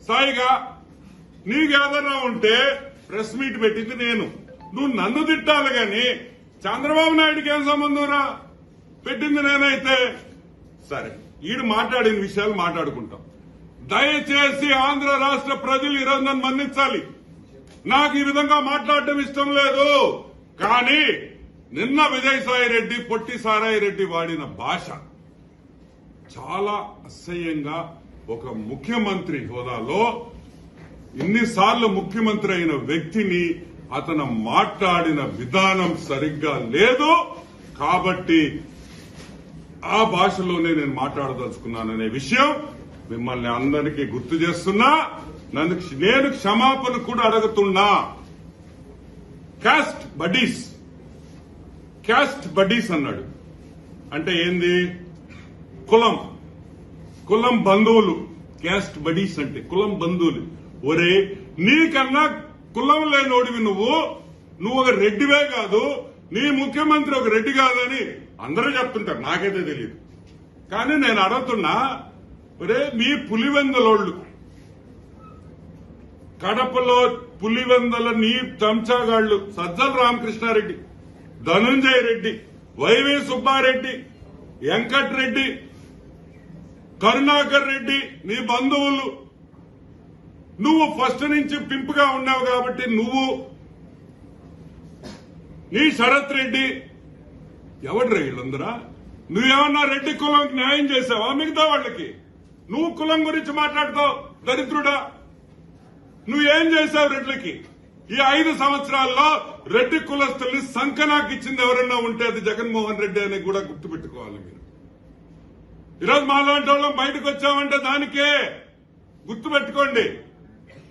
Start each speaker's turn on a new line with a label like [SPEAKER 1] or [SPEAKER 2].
[SPEAKER 1] సాయిగా నీకేదన్నా ఉంటే press meet పెట్టింది నేను. నువ్వు నన్ను తిట్టాలి గాని చంద్రబాబు నాయుడుకి ఏం సంబంధం రా? పెట్టింది నేనైతే. సరే, ఈడు మాట్లాడిన విషయాలు మాట్లాడుకుంటాం. దయచేసి ఆంధ్ర రాష్ట్ర ప్రజలు ఈరోజు నన్ను మన్నించాలి. నాకు ఈ విధంగా మాట్లాడటం ఇష్టం లేదు. కానీ నిన్న విజయసాయి రెడ్డి, పొట్టి సారాయి రెడ్డి వాడిన భాష చాలా అసహ్యంగా, ఒక ముఖ్యమంత్రి హోదాలో ఇన్నిసార్లు ముఖ్యమంత్రి అయిన వ్యక్తిని అతను మాట్లాడిన విధానం సరిగ్గా లేదు. కాబట్టి ఆ భాషలోనే నేను మాట్లాడదలుచుకున్నాననే విషయం మిమ్మల్ని అందరికీ గుర్తు చేస్తున్నా. నేను క్షమాపణ కూడా అడుగుతున్నా. క్యాస్ట్ బడ్డీస్ అన్నాడు అంటే ఏంది? కులం బంధువులు. క్యాస్ట్ బడీస్ అంటే కులం బంధువులు. ఒరే, నీకన్నా కులం లేనోడివి నువ్వు ఒక రెడ్డివే కాదు, నీ ముఖ్యమంత్రి ఒక రెడ్డి కాదని అందరూ చెప్తుంటారు, నాకైతే తెలియదు. కానీ నేను అడుగుతున్నా, ఒరే మీ పులివెందలోళ్ళు, కడపలో పులివెందల నీ చెంచాగాళ్లు సజ్జల రామకృష్ణారెడ్డి, ధనుంజయ రెడ్డి, వైవి సుబ్బారెడ్డి, వెంకట్రెడ్డి, కరుణాకర్ రెడ్డి నీ బంధువులు. నువ్వు ఫస్ట్ నుంచి పింపుగా ఉన్నావు కాబట్టి నువ్వు, నీ శరత్ రెడ్డి, ఎవడ్రా వీళ్ళందరా? నువ్వేమన్నా రెడ్డి కులంకి న్యాయం చేసావా మిగతా వాళ్ళకి? నువ్వు కులం గురించి మాట్లాడతావు దరిద్రుడా. నువ్వేం చేశావు రెడ్లకి? ఈ 5 సంవత్సరాల్లో రెడ్డి కులస్తుల్ని సంకనాకి ఇచ్చింది ఎవరన్నా ఉంటే అది జగన్మోహన్ రెడ్డి అని కూడా గుర్తుపెట్టుకోవాలి మీరు. ఈరోజు మాలాంటి వాళ్ళం బయటకు వచ్చామంటే దానికే గుర్తుపెట్టుకోండి.